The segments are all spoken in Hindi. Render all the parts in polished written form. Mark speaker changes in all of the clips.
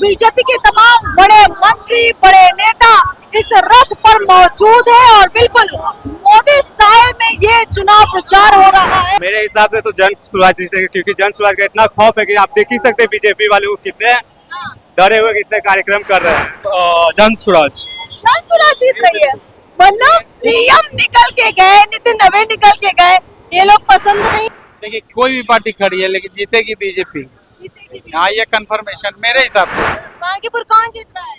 Speaker 1: बीजेपी के तमाम बड़े मंत्री, बड़े नेता इस रथ पर मौजूद है और बिल्कुल मोदी स्टाइल में ये चुनाव प्रचार हो रहा है।
Speaker 2: मेरे हिसाब से तो जन स्वराज जीतेगा, क्योंकि जन स्वराज का इतना खौफ है कि आप देख ही सकते हैं बीजेपी वाले को कितने डरे हुए कितने कार्यक्रम कर रहे हैं।
Speaker 3: जन स्वराज
Speaker 1: जीत रही है। मतलब सीएम निकल के गए, नितिन नवीन निकल के गए, ये लोग पसंद नहीं।
Speaker 3: देखिए कोई भी पार्टी खड़ी है लेकिन जीतेगी बीजेपी। हाँ ये कंफर्मेशन मेरे हिसाब से।
Speaker 1: बांकीपुर कौन जीत रहा है?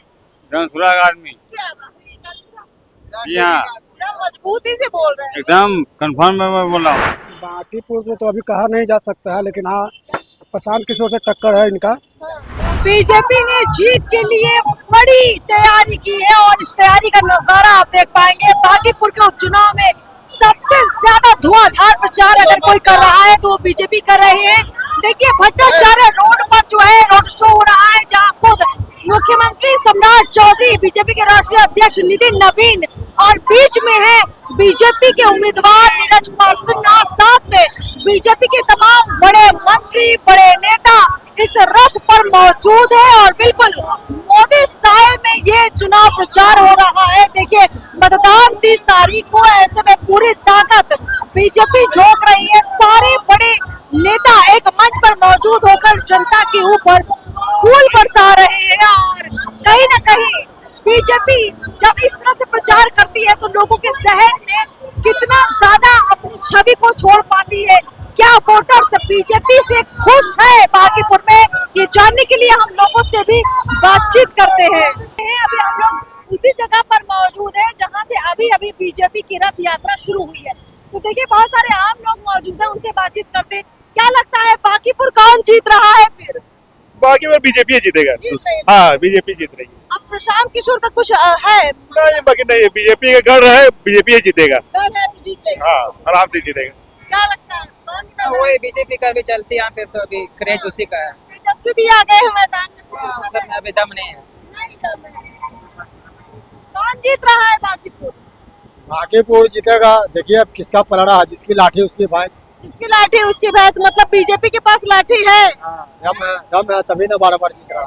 Speaker 2: जन स्वराज आदमी जी हाँ,
Speaker 1: मजबूती से बोल रहे हैं।
Speaker 2: एकदम कंफर्म मैं बोल रहा हूँ।
Speaker 4: बांकीपुर से तो अभी कहा नहीं जा सकता है, लेकिन हाँ प्रशांत किशोर से टक्कर है इनका।
Speaker 1: बीजेपी ने जीत के लिए बड़ी तैयारी की है और इस तैयारी का नजारा आप देख पाएंगे। बांकीपुर के उपचुनाव में सबसे ज्यादा धुआंधार प्रचार अगर कोई कर रहा है तो वो बीजेपी कर रहे हैं। देखिए भट्टाचार्य रोड पर जो है रोड शो हो रहा है, जहां खुद मुख्यमंत्री सम्राट चौधरी, बीजेपी के राष्ट्रीय अध्यक्ष नितिन नवीन और बीच में है बीजेपी के उम्मीदवार नीरज कुमार सिन्हा, साथ में बीजेपी के तमाम बड़े मंत्री, बड़े नेता इस रथ पर मौजूद है और बिल्कुल मोदी स्टाइल में ये चुनाव प्रचार हो रहा है। देखिए मतदान 30 तारीख को, ऐसे में पूरी ताकत बीजेपी झोंक रही है। सारे बड़े नेता एक मंच पर मौजूद होकर जनता के ऊपर फूल बरसा रहे हैं और कहीं न कहीं बीजेपी जब इस तरह से प्रचार करती है तो लोगों के जहन में कितना ज्यादा अपनी छवि को छोड़ पाती है। क्या वोटर्स बीजेपी से खुश है बांकीपुर में, ये जानने के लिए हम लोगों से भी बातचीत करते हैं। अभी हम लोग उसी जगह पर मौजूद है जहां से अभी बीजेपी की रथ यात्रा शुरू हुई है। तो देखिए बहुत सारे आम लोग मौजूद है, उनसे बातचीत करते हैं। क्या लगता है बांकीपुर कौन जीत रहा है? फिर
Speaker 2: बांकीपुर बीजेपी जीतेगा। हाँ बीजेपी जीत रही है।
Speaker 1: अब प्रशांत किशोर का कुछ है?
Speaker 2: नहीं बाकी नहीं, बीजेपी का गढ़ है, बीजेपी जीतेगा।
Speaker 1: डर है तो जीतेगा।
Speaker 2: हाँ आराम से जीतेगा।
Speaker 1: क्या लगता है कौन जीतेगा?
Speaker 5: वही बीजेपी का भी चलती है यहाँ पे, तो अभी क्रेज उसी का है।
Speaker 1: तेजस्वी भी आ गए हैं मैदान में, कुछ
Speaker 5: हाँ,
Speaker 1: ऐसा
Speaker 5: सब में अभी दम नहीं है।
Speaker 1: नहीं दम है। कौन जीत रहा है बांकीपुर?
Speaker 4: बांकीपुर जीतेगा। देखिए अब किसका पलड़ा है, जिसकी लाठी उसकी भैंस।
Speaker 1: जिसकी लाठी उसकी भैंस, मतलब बीजेपी के पास लाठी है।
Speaker 4: दम है तभी ना बार जीत रहा।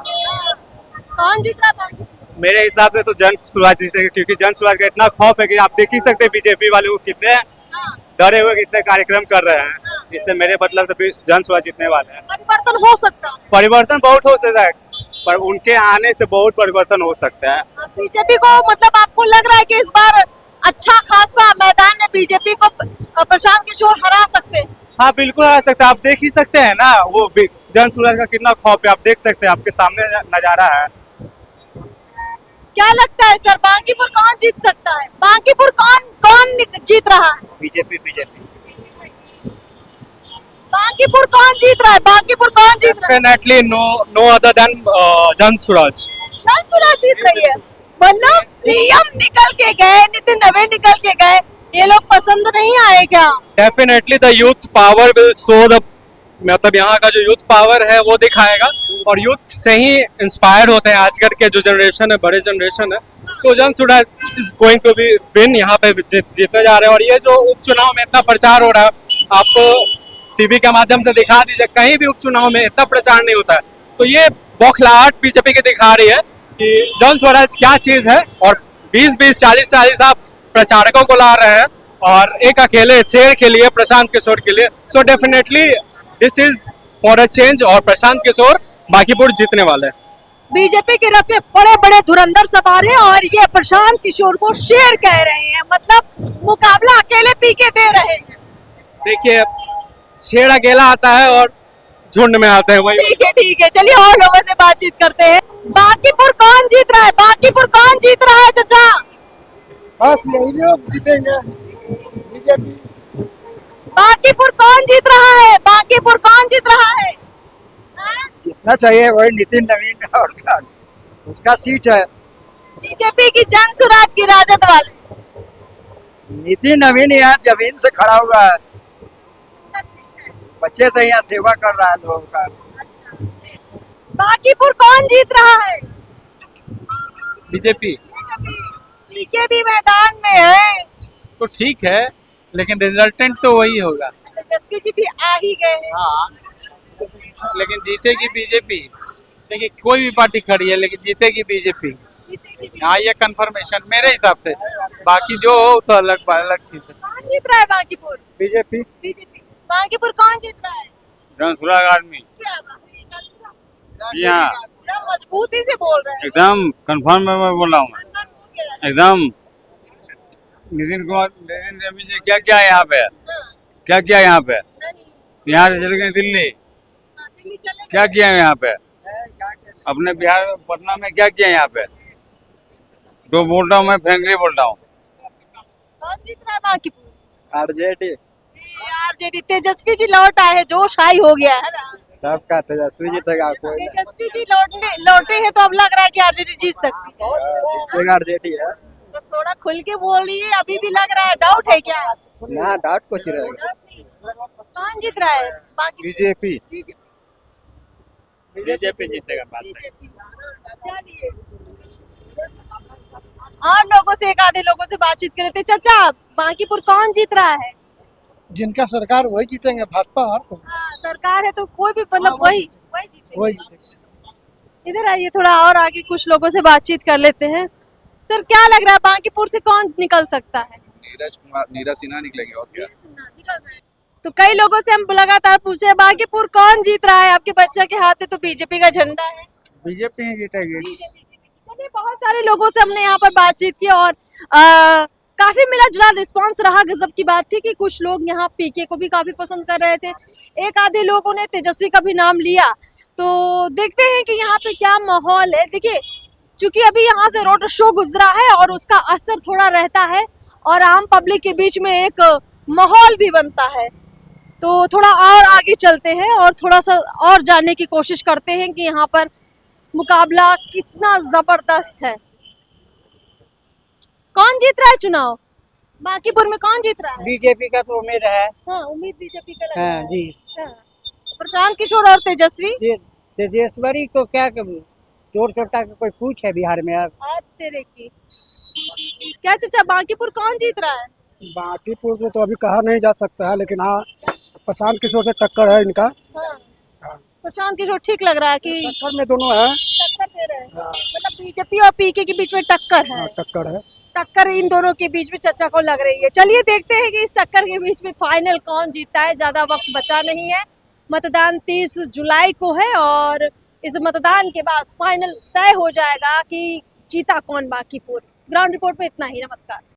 Speaker 1: कौन जीत रहा है बांकीपुर?
Speaker 2: मेरे हिसाब से तो जन स्वराज जीतेगा, क्योंकि जन स्वराज का इतना खौफ है कि आप देख ही सकते हैं बीजेपी वाले को कितने डरे हुए कितने कार्यक्रम कर रहे हैं। इससे मेरे मतलब से जन स्वराज जीतने वाले हैं।
Speaker 1: परिवर्तन हो सकता है।
Speaker 2: परिवर्तन बहुत हो सकता है, पर उनके आने से बहुत परिवर्तन हो सकता है।
Speaker 1: बीजेपी को मतलब आपको लग रहा है कि इस बार अच्छा खासा मैदान में बीजेपी को प्रशांत किशोर हरा सकते हैं?
Speaker 2: हाँ बिल्कुल हरा सकते हैं। आप देख ही सकते हैं ना वो जन स्वराज का कितना खौफ है, आप देख सकते हैं, आपके सामने नजारा है।
Speaker 1: क्या लगता है सर बांकीपुर कौन जीत सकता है? बांकीपुर कौन जीत रहा है?
Speaker 2: बीजेपी
Speaker 1: बांकीपुर कौन जीत रहा है? बांकीपुर कौन जीत रहा है?
Speaker 3: डेफिनेटली नो अदर देन जन स्वराज।
Speaker 1: जन स्वराज जीत रही है। मतलब सीएम निकल के गए, नितिन नवीन निकल के गए, ये लोग पसंद नहीं आए क्या?
Speaker 3: Definitely the youth power will show the, मतलब यहाँ का जो यूथ पावर है वो दिखाएगा और यूथ से ही इंस्पायर होते हैं आजकल के जो जनरेशन है, बड़े जनरेशन है। तो Jan Swaraj is going to be win, यहाँ पे जीतने जा रहे हैं। और ये जो उपचुनाव में इतना प्रचार हो रहा है, आप टीवी के माध्यम से दिखा दीजिए, कहीं भी उपचुनाव में इतना प्रचार नहीं होता है। तो ये बौखलाहट बीजेपी की दिखा रही है कि जन स्वराज क्या चीज है, और 20-20, 40-40 आप प्रचारकों को ला रहे हैं और एक अकेले शेर के लिए, प्रशांत किशोर के लिए। So definitely this is for a change और प्रशांत किशोर बांकीपुर जीतने वाले हैं।
Speaker 1: बीजेपी के रथ में बड़े बड़े धुरंधर सवार हैं और ये प्रशांत किशोर को शेर कह रहे हैं, मतलब मुकाबला अकेले पी के दे रहे हैं।
Speaker 3: देखिए शेर अकेला आता है और झुंड में आते हैं, वही।
Speaker 1: ठीक है चलिए और लोगों से बातचीत करते हैं। बांकीपुर कौन जीत रहा है? बांकीपुर कौन जीत रहा है चाचा?
Speaker 4: बस यही लोग जीतेंगे, बीजेपी।
Speaker 1: बांकीपुर कौन जीत रहा है? बांकीपुर कौन जीत रहा है?
Speaker 4: जीतना चाहिए वही नितिन नवीन और उसका सीट है।
Speaker 1: बीजेपी की जन स्वराज की राजद वाले
Speaker 4: नितिन नवीन यहाँ जमीन से खड़ा हुआ है, बच्चे से यहाँ सेवा कर रहा है लोगों का।
Speaker 1: बांकीपुर कौन जीत रहा है?
Speaker 3: बीजेपी।
Speaker 1: बीजेपी मैदान में है
Speaker 3: तो ठीक है, लेकिन रिजल्टेंट तो वही होगा।
Speaker 1: तेजस्वी जी भी आ ही गए हैं।
Speaker 3: हाँ लेकिन जीतेगी बीजेपी।
Speaker 6: देखिए कोई भी पार्टी खड़ी है लेकिन जीतेगी बीजेपी। हाँ ये कंफर्मेशन मेरे हिसाब से, बाकी जो हो तो अलग चीज है।
Speaker 1: कौन जीत रहा है बांकीपुर?
Speaker 4: BJP
Speaker 1: BJP. बांकीपुर कौन जीत रहा है?
Speaker 2: जनसुराग आदमी
Speaker 1: क्या बात है?
Speaker 2: जी हाँ
Speaker 1: पूरा मजबूती से बोल रहे हैं।
Speaker 2: एकदम कंफर्म मैं बोल रहा हूँ
Speaker 1: कंफर्म हो गया।
Speaker 2: एकदम। नितिन रवि जी क्या क्या है यहाँ पे,
Speaker 1: हाँ,
Speaker 2: क्या किया यहाँ पे,
Speaker 1: नहीं,
Speaker 2: यहाँ से चले गए दिल्ली,
Speaker 1: हाँ, दिल्ली चले
Speaker 2: क्या
Speaker 1: गए।
Speaker 2: किया है यहाँ पे, अपने बिहार में पटना में क्या किया है यहाँ पे। तो बोल रहा हूँ मैं, फ्रेंकली बोल रहा हूँ।
Speaker 1: कौन जीत रहा है बांकीपुर?
Speaker 4: RJD
Speaker 1: RJD. तेजस्वी जी लौट आए हैं, जोश हाई हो गया है ना।
Speaker 4: सबका तेजस्वी जीतेगा, कोई
Speaker 1: तेजस्वी जी लौटे हैं तो अब लग रहा है कि आरजेडी जीत सकती है।
Speaker 4: जीतेगा आरजेडी है
Speaker 1: तो थोड़ा खुल के बोलिए, अभी भी लग रहा है, डाउट है क्या?
Speaker 4: ना, डाउट कुछ रहेगा।
Speaker 1: कौन जीत रहा है बाकी?
Speaker 4: बीजेपी
Speaker 2: बीजेपी जीतेगा
Speaker 1: बीजेपी। चलिए, और लोगों से, एक आधे लोगों से बातचीत कर लेते। चाचा, बांकीपुर कौन जीत रहा है?
Speaker 7: जिनका सरकार वही जीतेंगे, भाजपा और कौन?
Speaker 1: हाँ, सरकार है तो कोई भी, मतलब वही जीतेगा।
Speaker 7: वही जीतेंगे।
Speaker 1: इधर आइए, थोड़ा और आगे कुछ लोगों से बातचीत कर लेते हैं। सर, क्या लग रहा है बांकीपुर से कौन निकल सकता है?
Speaker 8: नीरज सिन्हा निकलेंगे और क्या।
Speaker 1: तो कई लोगों से हम लगातार पूछे बांकीपुर कौन जीत रहा है, आपके बच्चे के हाथ में तो बीजेपी का झंडा है।
Speaker 4: बीजेपी ही जीतेगी।
Speaker 1: चलिए, बहुत सारे लोगों से हमने यहाँ पर बातचीत की और काफी मिला जुला रिस्पांस रहा। गजब की बात थी कि कुछ लोग यहाँ पीके को भी काफी पसंद कर रहे थे, एक आधे लोगों ने तेजस्वी का भी नाम लिया। तो देखते हैं कि यहाँ पे क्या माहौल है। देखिए, चूंकि अभी यहाँ से रोड शो गुजरा है और उसका असर थोड़ा रहता है और आम पब्लिक के बीच में एक माहौल भी बनता है। तो थोड़ा और आगे चलते हैं और थोड़ा सा और जानने की कोशिश करते हैं कि यहाँ पर मुकाबला कितना जबरदस्त है। कौन जीत रहा है चुनाव बांकीपुर में? कौन जीत रहा है?
Speaker 7: बीजेपी का तो उम्मीद है।
Speaker 1: हाँ, उम्मीद बीजेपी का लग रहा
Speaker 7: हाँ
Speaker 1: है।
Speaker 7: जी।
Speaker 1: हाँ। प्रशांत किशोर और तेजस्वी।
Speaker 7: तेजस्वी को क्या कभी चोर चोटा का कोई पूछ है बिहार में अब?
Speaker 1: आज तेरे की क्या चाचा, बांकीपुर कौन जीत रहा है?
Speaker 7: बांकीपुर से तो अभी कहा नहीं जा सकता है, लेकिन हाँ प्रशांत किशोर से टक्कर है इनका।
Speaker 1: हाँ। प्रशांत किशोर ठीक लग रहा है कि
Speaker 7: टक्कर में दोनों है।
Speaker 1: टक्कर दे रहे हैं?
Speaker 7: हाँ।
Speaker 1: मतलब बीजेपी और पीके के बीच में टक्कर है।
Speaker 7: हाँ, टक्कर है।
Speaker 1: टक्कर इन दोनों के बीच में चर्चा को लग रही है। चलिए देखते हैं कि इस टक्कर के बीच में फाइनल कौन जीतता है। ज्यादा वक्त बचा नहीं है, मतदान 30 जुलाई को है और इस मतदान के बाद फाइनल तय हो जाएगा कि जीता कौन बांकीपुर। ग्राउंड रिपोर्ट में इतना ही। नमस्कार।